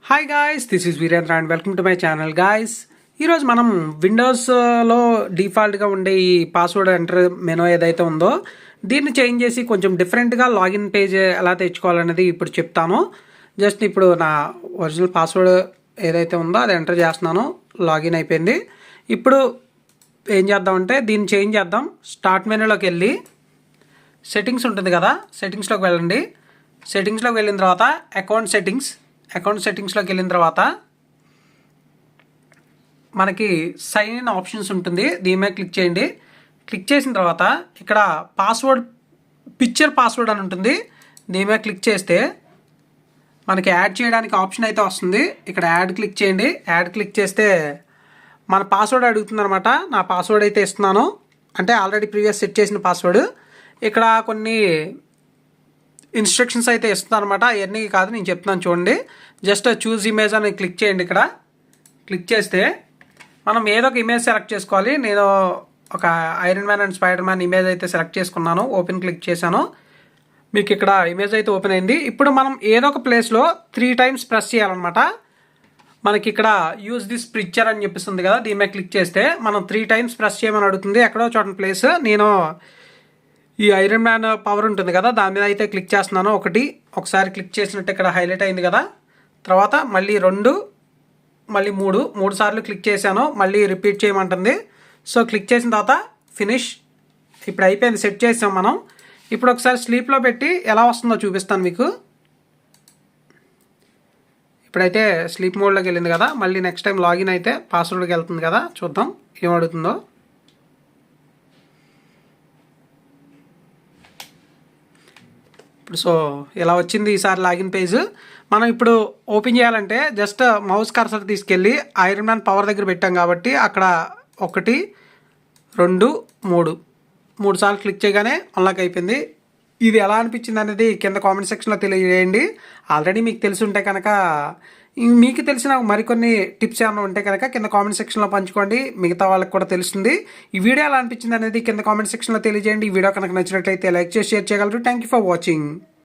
Hi guys, this is Virendra and welcome to my channel guys. ఈరోజు మనం విండోస్లో డిఫాల్ట్గా ఉండే ఈ పాస్వర్డ్ ఎంటర్ మెనూ ఏదైతే ఉందో దీన్ని చేంజ్ చేసి కొంచెం డిఫరెంట్గా లాగిన్ పేజ్ ఎలా తెచ్చుకోవాలనేది ఇప్పుడు చెప్తాను. జస్ట్ ఇప్పుడు నా ఒరిజినల్ పాస్వర్డ్ ఏదైతే ఉందో అది ఎంటర్ చేస్తున్నాను. లాగిన్ అయిపోయింది. ఇప్పుడు ఏం చేద్దామంటే దీన్ని చేంజ్ చేద్దాం. స్టార్ట్ మెనూలోకి వెళ్ళి సెట్టింగ్స్ ఉంటుంది కదా, సెట్టింగ్స్లోకి వెళ్ళండి. సెట్టింగ్స్లోకి వెళ్ళిన తర్వాత అకౌంట్ సెట్టింగ్స్లోకి వెళ్ళిన తర్వాత మనకి సైన్ ఇన్ ఆప్షన్స్ ఉంటుంది. దీని మీద క్లిక్ చేయండి. క్లిక్ చేసిన తర్వాత ఇక్కడ పిక్చర్ పాస్వర్డ్ అని ఉంటుంది. దీని మీద క్లిక్ చేస్తే మనకి యాడ్ చేయడానికి ఆప్షన్ అయితే వస్తుంది. ఇక్కడ యాడ్ క్లిక్ చేయండి. యాడ్ క్లిక్ చేస్తే మన పాస్వర్డ్ అడుగుతుంది అనమాట. నా పాస్వర్డ్ అయితే ఇస్తున్నాను, అంటే ఆల్రెడీ ప్రీవియస్ సెట్ చేసిన పాస్వర్డ్. ఇక్కడ కొన్ని ఇన్స్ట్రక్షన్స్ అయితే ఇస్తున్నాను అనమాట. అవన్నీ కాదు, నేను చెప్తున్నాను చూడండి. జస్ట్ చూజ్ ఇమేజ్ అని క్లిక్ చేయండి. ఇక్కడ క్లిక్ చేస్తే మనం ఏదో ఒక ఇమేజ్ సెలెక్ట్ చేసుకోవాలి. నేను ఒక iron man and spider man image అయితే సెలెక్ట్ చేసుకున్నాను. ఓపెన్ క్లిక్ చేశాను. మీకు ఇక్కడ ఇమేజ్ అయితే ఓపెన్ అయింది. ఇప్పుడు మనం ఏదో ఒక ప్లేస్లో 3 times ప్రెస్ చేయాలన్నమాట. మనకి ఇక్కడ యూజ్ దిస్ పిక్చర్ అని చెప్పిస్తుంది కదా, దీని మీద క్లిక్ చేస్తే మనం 3 times ప్రెస్ చేయమని అడుగుతుంది. ఎక్కడో చోట ప్లేస్. నేను ఈ ఐరన్ మ్యాన్ పవర్ ఉంటుంది కదా, దాని మీద అయితే క్లిక్ చేస్తున్నాను. ఒకసారి క్లిక్ చేసినట్టు ఇక్కడ హైలైట్ అయింది కదా. తర్వాత మళ్ళీ 2, మళ్ళీ 3 సార్లు క్లిక్ చేశాను. మళ్ళీ రిపీట్ చేయమంటుంది. సో క్లిక్ చేసిన తర్వాత ఫినిష్. ఇప్పుడు అయిపోయింది, సెట్ చేసాం మనం. ఇప్పుడు ఒకసారి స్లీప్లో పెట్టి ఎలా వస్తుందో చూపిస్తాను మీకు. ఇప్పుడైతే స్లీప్ మోడ్లోకి వెళ్ళింది కదా. మళ్ళీ నెక్స్ట్ టైం లాగిన్ అయితే పాస్వర్డ్కి వెళ్తుంది కదా, చూద్దాం ఏమడుగుతుందో. ఇప్పుడు ఇలా వచ్చింది ఈసారి లాగిన్ పేజ్. మనం ఇప్పుడు ఓపెన్ చేయాలంటే జస్ట్ మౌస్ కర్సర్ తీసుకెళ్ళి ఐరన్ మ్యాన్ పవర్ దగ్గర పెట్టాం కాబట్టి అక్కడ 1, 2, 3 సార్లు క్లిక్ చేయగానే అన్లాక్ అయిపోయింది. ఇది ఎలా అనిపించింది అనేది కింద కామెంట్ సెక్షన్లో తెలియజేయండి. ఆల్రెడీ మీకు తెలిసి ఉంటే కనుక, మీకు తెలిసిన మరికొన్ని టిప్స్ ఏమైనా ఉంటే కనుక కింద కామెంట్ సెక్షన్లో పంచుకోండి. మిగతా వాళ్ళకి కూడా తెలుస్తుంది. ఈ వీడియో ఎలా అనిపించింది అనేది కింద కామెంట్ సెక్షన్లో తెలియజేయండి. ఈ వీడియో కనుక నచ్చినట్లయితే లైక్ చేసి షేర్ చేయగలరు. Thank you for watching.